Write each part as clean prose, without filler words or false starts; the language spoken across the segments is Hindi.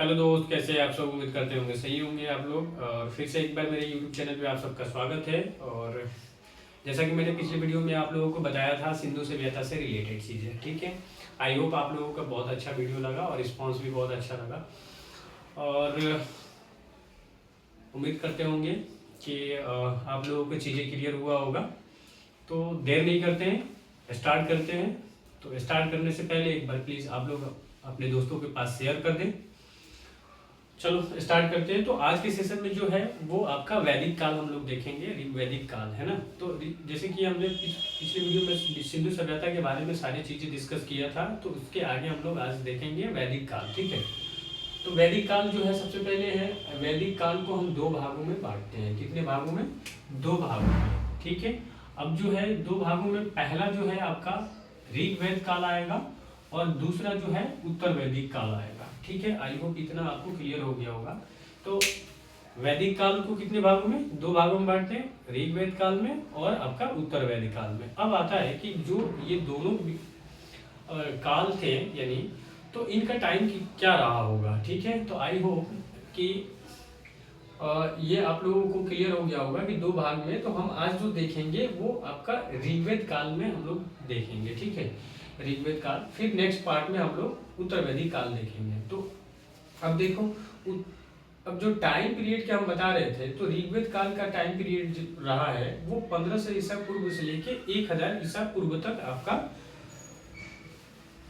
हेलो दोस्त, कैसे हैं आप सब। उम्मीद करते होंगे सही होंगे आप लोग। और फिर से एक बार मेरे यूट्यूब चैनल पे आप सबका स्वागत है। और जैसा कि मैंने पिछले वीडियो में आप लोगों को बताया था, सिंधु सभ्यता से रिलेटेड चीज़ें, ठीक है। आई होप आप लोगों का बहुत अच्छा वीडियो लगा और रिस्पॉन्स भी बहुत अच्छा लगा। और उम्मीद करते होंगे कि आप लोगों को चीज़ें क्लियर हुआ होगा। तो देर नहीं करते हैं, स्टार्ट करते हैं। तो स्टार्ट करने से पहले एक बार प्लीज़ आप लोग अपने दोस्तों के पास शेयर कर दें। चलो स्टार्ट करते हैं। तो आज के सेशन में जो है वो आपका वैदिक काल हम लोग देखेंगे, वैदिक काल है ना। तो जैसे कि हमने पिछले वीडियो में सिंधु सभ्यता के बारे में सारी चीज़ें डिस्कस किया था, तो उसके आगे हम लोग आज देखेंगे वैदिक काल, ठीक है। तो वैदिक काल जो है, सबसे पहले है वैदिक काल को हम दो भागों में बांटते हैं। कितने भागों में? दो भागों में, ठीक है। अब जो है दो भागों में पहला जो है आपका ऋग्वेद काल आएगा और दूसरा जो है उत्तर वैदिक काल आएगा, ठीक है। आई होप इतना आपको क्लियर हो गया होगा। तो वैदिक काल को कितने भागों में? दो भागों में बांटते हैं, ऋग्वेद काल में और आपका उत्तर वैदिक काल में। अब आता है कि जो ये दोनों काल थे, यानी तो इनका टाइम क्या रहा होगा, ठीक है। तो आई होप कि ये आप लोगों को क्लियर हो गया होगा कि दो भाग में। तो हम आज जो देखेंगे वो आपका ऋग्वेद काल में हम लोग देखेंगे, ठीक है। ऋग्वेद काल, फिर नेक्स्ट पार्ट में हम लोग उत्तर वैदिक काल देखेंगे। तो अब देखो, अब जो टाइम पीरियड के हम बता रहे थे, तो ऋग्वेद काल का टाइम पीरियड रहा है वो 1500 ईसा पूर्व से लेके 1000 ईसा पूर्व तक आपका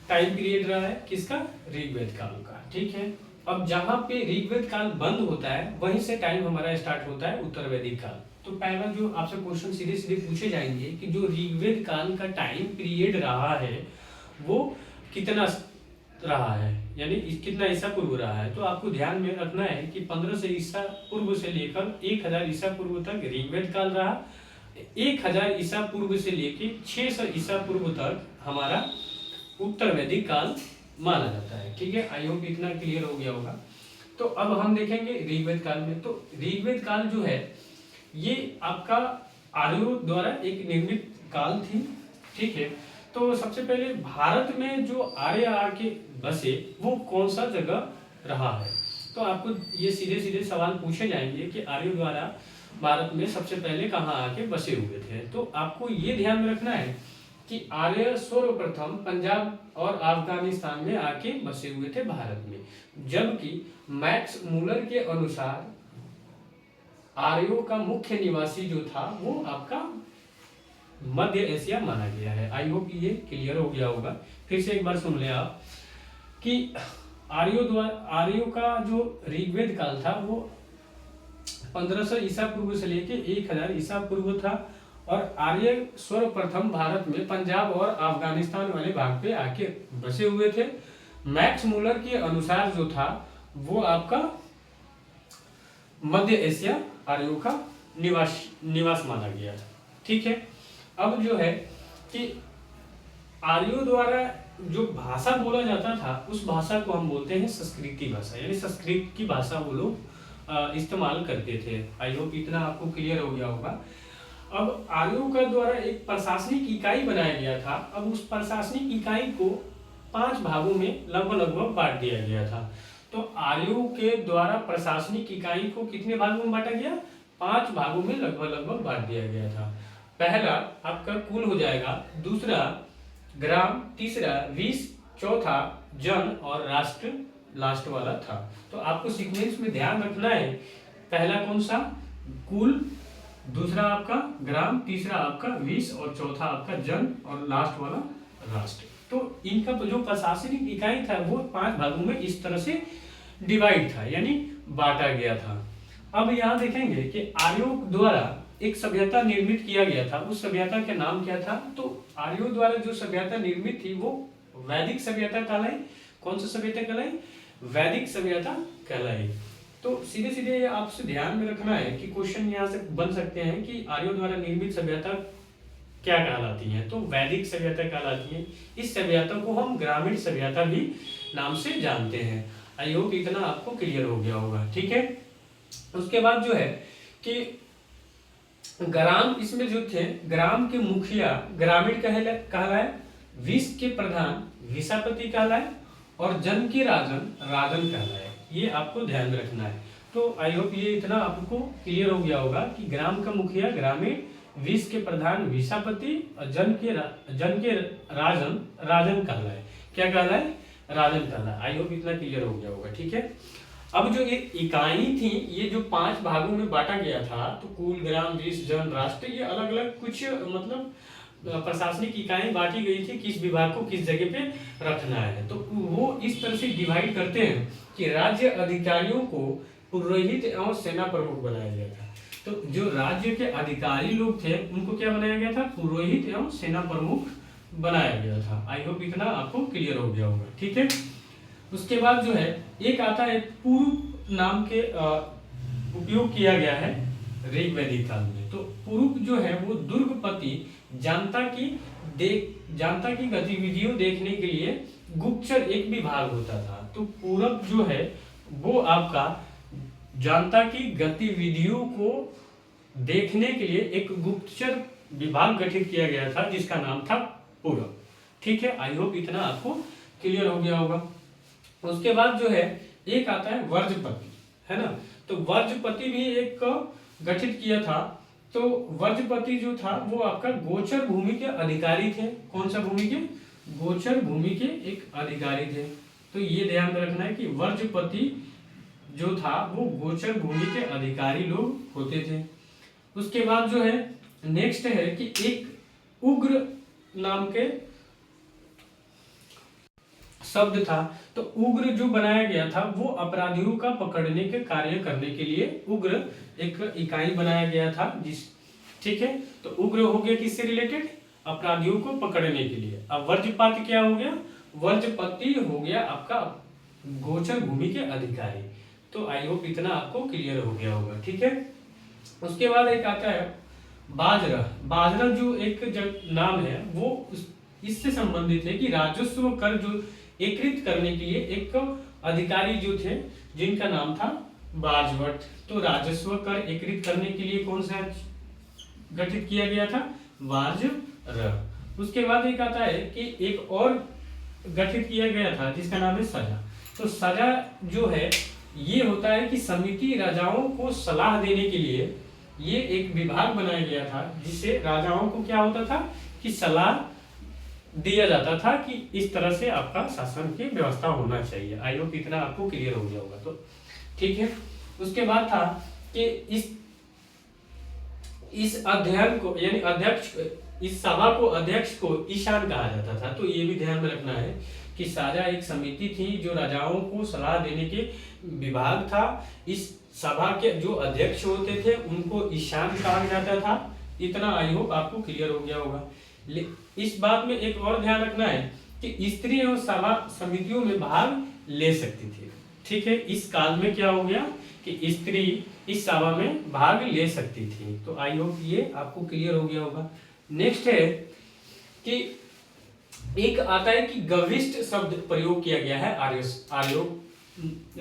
टाइम पीरियड रहा है। किसका? ऋग्वेद काल का, ठीक है। अब जहां पे ऋग्वेद काल बंद होता है वहीं से टाइम हमारा स्टार्ट होता है उत्तर वैदिक काल। तो पहला जो आपसे क्वेश्चन सीधे सीधे पूछे जाएंगे कि जो ऋग्वेद काल का टाइम पीरियड रहा है वो कितना रहा है, यानी कितना ईसा पूर्व रहा है। तो आपको ध्यान में रखना है कि 1500 ईसा पूर्व से लेकर 1000 ईसा पूर्व तक ऋग्वेद काल रहा। 1000 ईसा पूर्व से लेकर 600 ईसा पूर्व तक हमारा उत्तर वैदिक काल माना जाता है, ठीक है। आई होप इतना क्लियर हो गया होगा। तो अब हम देखेंगे ऋग्वेद काल में। तो ऋग्वेद काल जो है ये आपका आर्यों द्वारा एक निर्मित काल थी, ठीक है। तो सबसे पहले भारत में जो आर्य आके बसे वो कौन सा जगह रहा है। तो आपको ये सीधे सीधे सवाल पूछे जाएंगे कि आर्यों द्वारा भारत में सबसे पहले कहाँ आके बसे हुए थे। तो आपको ये ध्यान में रखना है कि आर्य सर्वप्रथम पंजाब और अफगानिस्तान में आके बसे हुए थे भारत में, जबकि मैक्स मूलर के अनुसार आर्यों का मुख्य निवासी जो था वो आपका मध्य एशिया माना गया है। आई होप ये क्लियर हो गया होगा। फिर से एक बार सुन ले आप कि आर्यों का जो ऋग्वेद काल था वो 1500 ईसा पूर्व से लेके 1000 ईसा पूर्व था और आर्य सर्वप्रथम भारत में पंजाब और अफगानिस्तान वाले भाग पे आके बसे हुए थे। मैक्स मूलर के अनुसार जो था वो आपका मध्य एशिया आर्यों का निवास माना गया था, ठीक है। अब जो है कि आर्यों द्वारा जो भाषा बोला जाता था उस भाषा को हम बोलते हैं संस्कृति भाषा, यानी संस्कृत की भाषा वो लोग इस्तेमाल करते थे। आई होप इतना आपको क्लियर हो गया होगा। अब आर्यों का द्वारा एक प्रशासनिक इकाई बनाया गया था। अब उस प्रशासनिक इकाई को 5 भागों में लगभग बांट दिया गया था। तो आर्यों के द्वारा प्रशासनिक इकाई को कितने भागों में बांटा गया? 5 भागों में लगभग बांट दिया गया था। पहला आपका कुल हो जाएगा, दूसरा ग्राम, तीसरा विष, चौथा जन और राष्ट्र लास्ट वाला था। तो आपको सीक्वेंस में ध्यान रखना है, पहला कौन सा? कुल, दूसरा आपका ग्राम, तीसरा आपका विष और चौथा आपका जन और लास्ट वाला राष्ट्र। तो इनका जो प्रशासनिक इकाई था वो 5 भागों में इस तरह से डिवाइड था, यानी बांटा गया था। अब यहाँ देखेंगे कि आर्यों द्वारा एक सभ्यता निर्मित किया गया था। उस सभ्यता का नाम क्या था? तो आर्यों द्वारा जो सभ्यता निर्मित थी वो वैदिक सभ्यता कहलाई। कौन सा सभ्यता कहलाई? वैदिक सभ्यता कहलाई। तो सीधे सीधे आपसे ध्यान में रखना है कि क्वेश्चन यहाँ से बन सकते हैं कि आर्यों द्वारा निर्मित सभ्यता क्या कहलाती है। तो वैदिक सभ्यता कहलाती है। इस सभ्यता को हम ग्रामीण सभ्यता भी नाम से जानते हैं। आई होप इतना आपको क्लियर हो गया होगा, ठीक है। उसके बाद जो है कि ग्राम, इसमें जो थे ग्राम के मुखिया ग्रामीण कहलाए, विष के प्रधान विषापति कहलाए और जन के राजन कहलाए। ये आपको ध्यान में रखना है। तो आई होप ये इतना आपको क्लियर हो गया होगा कि ग्राम का मुखिया ग्रामीण, विष के प्रधान विषापति और जन के राजन राजन कहलाए। क्या कहलाए? राजन कहलाए। आई होप इतना क्लियर हो गया होगा। ठीक है, अब जो ये इकाई थी ये जो 5 भागों में बांटा गया था, तो कुल, ग्राम, विष, जन, राष्ट्र, ये अलग अलग कुछ मतलब प्रशासनिक इकाई बांटी गई थी, किस विभाग को किस जगह पे रखना है। तो वो इस तरह से डिवाइड करते हैं कि राज्य अधिकारियों को पुरोहित एवं सेना प्रमुख बनाया गया था। तो जो राज्य के अधिकारी लोग थे उनको क्या बनाया गया था? पुरोहित एवं सेना प्रमुख बनाया गया था। आई होप इतना आपको क्लियर हो गया होगा। ठीक है, उसके बाद जो है एक आता है पूर्व नाम के उपयोग किया गया है ऋग वैदिक काल में। तो पूर्व जो है वो दुर्गपति जनता की गतिविधियों देखने के लिए गुप्तचर एक विभाग होता था। तो पूरब जो है वो आपका जनता की गतिविधियों को देखने के लिए एक गुप्तचर विभाग गठित किया गया था जिसका नाम था पूरब। ठीक है, आई होप इतना आपको क्लियर हो गया होगा। उसके बाद जो है एक आता है वर्जपति, है ना। तो वर्जपति भी एक गठित किया था। तो वर्जपति जो था वो आपका गोचर भूमि के अधिकारी थे। कौन सा भूमि के? गोचर भूमि के एक अधिकारी थे। तो ये ध्यान में रखना है कि वर्जपति जो था वो गोचर भूमि के अधिकारी लोग होते थे। उसके बाद जो है नेक्स्ट है कि एक उग्र नाम के शब्द था। तो उग्र जो बनाया गया था वो अपराधियों का पकड़ने के कार्य करने के लिए उग्र एक इकाई बनाया गया था ठीक है। तो उग्र हो गया किससे रिलेटेड? अपराधियों को पकड़ने के लिए। अब वर्जपात क्या हो गया? वर्जपति हो गया आपका गोचर भूमि के अधिकारी। तो आई होप इतना आपको क्लियर हो गया होगा। ठीक है, उसके बाद एक आता है बाजरा। बाजरा जो एक नाम है वो इससे संबंधित है कि राजस्व कर जो एकत्रित करने के लिए एक अधिकारी जो थे जिनका नाम था बाजवट। तो राजस्व कर एकत्रित करने के लिए कौन सा गठित किया गया था? बाजरा। उसके बाद एक आता है कि एक और गठित किया गया था जिसका नाम है सजा। तो सजा जो है ये होता है कि समिति राजाओं को सलाह देने के लिए ये एक विभाग बनाया गया था जिससे राजाओं को क्या होता था कि सलाह दिया जाता था कि इस तरह से आपका शासन की व्यवस्था होना चाहिए। आई होप इतना आपको क्लियर हो गया होगा। तो ठीक है, उसके बाद था कि इस अध्ययन को यानी अध्यक्ष, इस सभा को अध्यक्ष को ईशान कहा जाता था। तो ये भी ध्यान में रखना है कि साझा एक समिति थी जो राजाओं को सलाह देने के विभाग था। इस सभा के जो अध्यक्ष होते थे उनको ईशान कहा जाता था। इतना आई होप आपको क्लियर हो गया होगा। इस बात में एक और ध्यान रखना है कि स्त्री एवं सभा समितियों में भाग ले सकती थी। ठीक है, इस काल में क्या हो गया कि स्त्री इस सभा में भाग ले सकती थी। तो आई होप ये आपको क्लियर हो गया होगा। नेक्स्ट है कि एक आता है कि गविष्ट शब्द प्रयोग किया गया है आर्य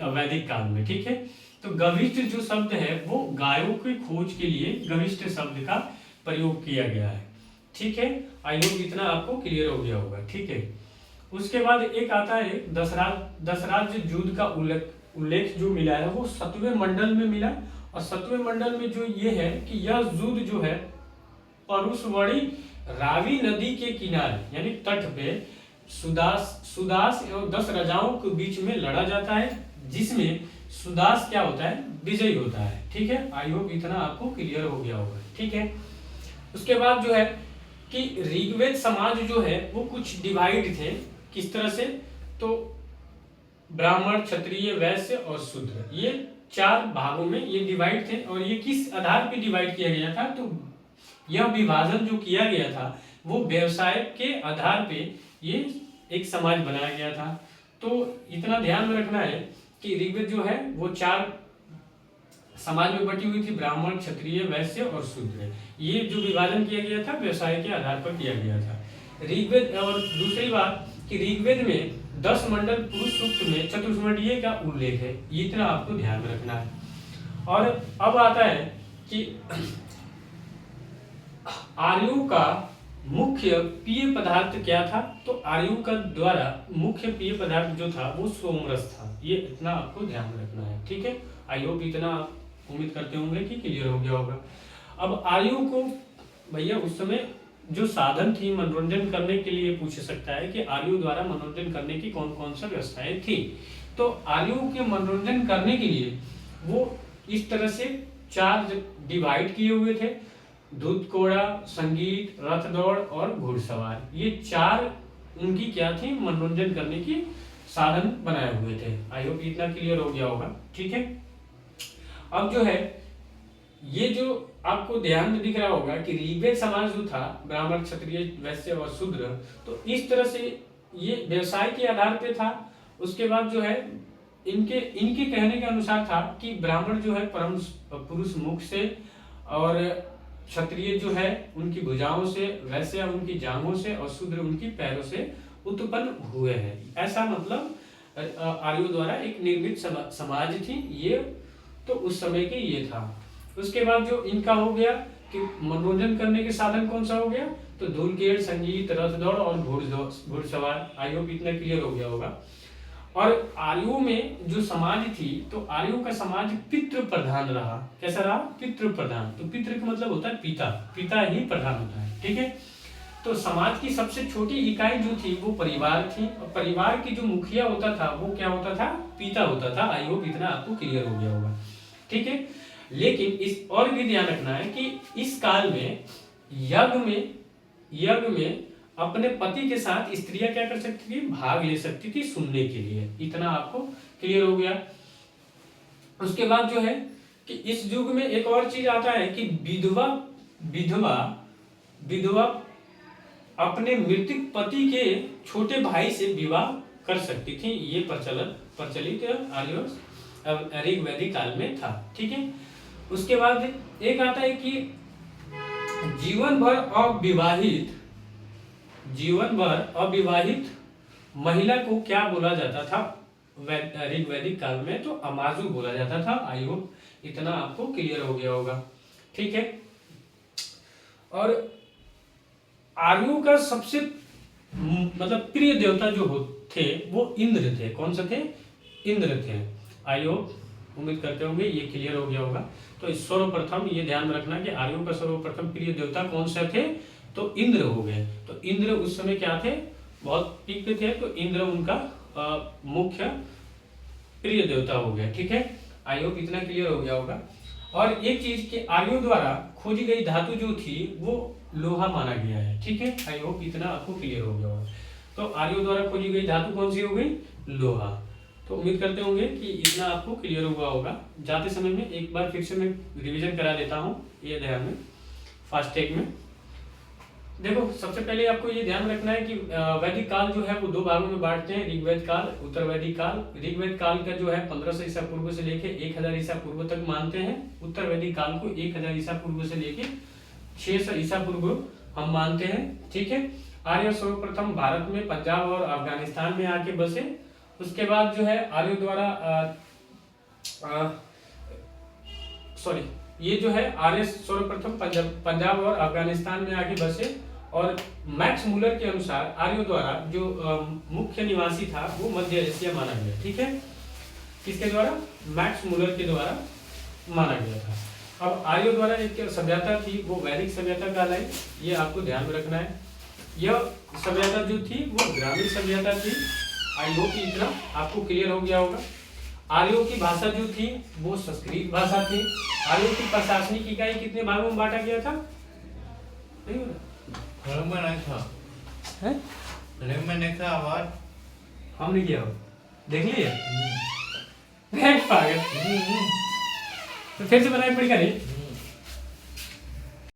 वैदिक काल में। ठीक है, तो गविष्ट जो शब्द है वो गायों की खोज के लिए गविष्ट शब्द का प्रयोग किया गया है। ठीक है, आई होप इतना आपको क्लियर हो गया होगा। ठीक है, उसके बाद एक आता है दशराज युद्ध का उल्लेख जो मिला है वो 7वें मंडल में मिला। और 7वें मंडल में जो ये है कि यह युद्ध जो है परुषवड़ी रावी नदी के किनारे यानी तट पे सुदास एवं 10 राजाओं के बीच में लड़ा जाता है जिसमें सुदास क्या होता है? विजयी होता है। ठीक है, आई होप इतना आपको क्लियर हो गया होगा। ठीक है, उसके बाद जो है कि ऋग्वेद समाज जो है वो कुछ डिवाइड थे। किस तरह से? तो ब्राह्मण, क्षत्रिय, वैश्य और शूद्र, ये 4 भागों में ये डिवाइड थे। और ये किस आधार पे डिवाइड किया गया था? तो यह विभाजन जो किया गया था वो व्यवसाय के आधार पे ये एक समाज बनाया गया था। तो इतना ध्यान में रखना है कि ऋग्वेद जो है वो 4 समाज में बटी हुई थी, ब्राह्मण, क्षत्रिय, वैश्य और शूद्र। ये जो विभाजन किया गया था व्यवसाय के आधार पर किया गया था ऋग्वेद। और दूसरी बात कि ऋग्वेद में 10 मंडल पुरुष सूक्त में चतुर्वर्णीय का उल्लेख है। इतना आपको ध्यान में रखना है। और अब आता है कि आर्यों का मुख्य पेय पदार्थ क्या था, तो आर्यों का द्वारा मुख्य पेय पदार्थ जो था वो सोमरस था। ये इतना आपको ध्यान रखना है, ठीक है। आई होप इतना उम्मीद करते होंगे कि क्लियर हो गया होगा। अब आर्यों को भैया उस समय जो साधन थी मनोरंजन करने के लिए, पूछ सकता है कि आर्यों द्वारा मनोरंजन करने की कौन कौन सा व्यवस्थाएं थी। तो आर्यों के मनोरंजन करने के लिए वो इस तरह से 4 डिवाइड किए हुए थे: दूध कोड़ा, संगीत, रथ दौड़ और घुड़सवार। ये 4 उनकी क्या थी, मनोरंजन करने की साधन बनाए हुए थे। आई होप इतना क्लियर हो गया होगा, ठीक है। अब जो है ये जो आपको ध्यान में दिख रहा होगा कि ऋग्वेद समाज जो था, ब्राह्मण, क्षत्रिय, वैश्य और शूद्र, तो इस तरह से ये व्यवसाय के आधार पे था। उसके बाद जो है इनके इनके कहने के अनुसार था कि ब्राह्मण जो है परम पुरुष मुख से, और क्षत्रिय जो है उनकी भुजाओं से, वैश्य उनकी जांघों से, और शूद्र उनकी पैरों से उत्पन्न हुए हैं। ऐसा मतलब आर्यों द्वारा एक निर्मित समाज थी ये, तो उस समय के ये था। उसके बाद जो इनका हो गया कि मनोरंजन करने के साधन कौन सा हो गया, तो धूलखेल, संगीत, रथ दौड़ और घुड़सवार। आई होप इतना क्लियर हो गया होगा। और आर्यों में जो समाज थी, तो आर्यों का समाज पितृ प्रधान रहा। कैसा रहा, पितृ प्रधान। तो पितृ का मतलब होता है पिता, पिता ही प्रधान होता है, ठीक है। तो समाज की सबसे छोटी इकाई जो थी वो परिवार थी, और परिवार की जो मुखिया होता था वो क्या होता था, पिता होता था। आई होप इतना आपको क्लियर हो गया होगा, ठीक है। लेकिन इस और भी ध्यान रखना है कि इस काल में यज्ञ में अपने पति के साथ स्त्रियां क्या कर सकती थी, भाग ले सकती थी सुनने के लिए। इतना आपको क्लियर हो गया। उसके बाद जो है कि इस युग में एक और चीज आता है कि विधवा अपने मृतक पति के छोटे भाई से विवाह कर सकती थी। ये प्रचलित आर्य ऋग्वैदिक काल में था, ठीक है। उसके बाद एक आता है कि जीवन भर अविवाहित महिला को क्या बोला जाता था ऋग्वैदिक काल में, तो अमाजु बोला जाता था। आई होप इतना आपको क्लियर हो गया होगा, ठीक है। और आर्यों का सबसे मतलब प्रिय देवता जो थे वो इंद्र थे। कौन से थे, इंद्र थे। आई होप उम्मीद करते होंगे ये क्लियर हो गया होगा। तो सर्वप्रथम ये ध्यान में रखना कि आर्यों का सर्वप्रथम प्रिय देवता कौन से थे, तो इंद्र हो गए। तो इंद्र उस समय क्या थे, बहुत पीक पे थे, तो इंद्र उनका मुख्य प्रिय देवता हो गया, ठीक है। आई होप इतना क्लियर हो गया होगा। और एक चीज कि आर्यों द्वारा खोजी गई धातु जो थी वो लोहा माना गया है, ठीक है। आई होप इतना आपको क्लियर हो गया होगा। तो आर्यों द्वारा खोजी गई धातु कौन सी हो गई, लोहा। तो उम्मीद करते होंगे कि इतना आपको क्लियर हुआ होगा। जाते समय में एक बार फिर से मैं रिवीजन करा देता हूँ, ये ध्यान में फास्टैग में देखो। सबसे पहले आपको ये ध्यान रखना है कि वैदिक काल जो है वो 2 भागों में बांटते हैं, ऋग्वेद काल, उत्तर वैदिक काल। ऋग्वेद काल का जो है 1500 ईसा पूर्व से लेके 1000 ईसा पूर्व तक मानते हैं। उत्तर वैदिक काल को 1000 ईसा पूर्व से लेके 600 ईसा पूर्व हम मानते हैं, ठीक है। आर्य सर्वप्रथम भारत में पंजाब और अफगानिस्तान में आके बसे। उसके बाद जो है आर्यों द्वारा ये जो है आर्य सर्वप्रथम पंजाब और अफगानिस्तान में आके बसे। और मैक्स मूलर के अनुसार आर्यों द्वारा जो मुख्य निवासी था वो मध्य एशिया माना गया, ठीक है। किसके द्वारा, मैक्स मूलर के द्वारा माना गया था। अब आर्यों द्वारा एक सभ्यता थी वो वैदिक सभ्यता कहलाई, ये आपको ध्यान में रखना है। यह सभ्यता जो थी वो ग्रामीण सभ्यता थी। आई होप इतना आपको क्लियर हो गया होगा। आर्यों की भाषा जो थी वो संस्कृत भाषा थी। आर्यों की प्रशासनिक इकाई कितने भागों में बांटा गया था, नहीं हो रहा? हमने किया हो, देख लिया पागल। तो फिर से बनाई पड़ी करें।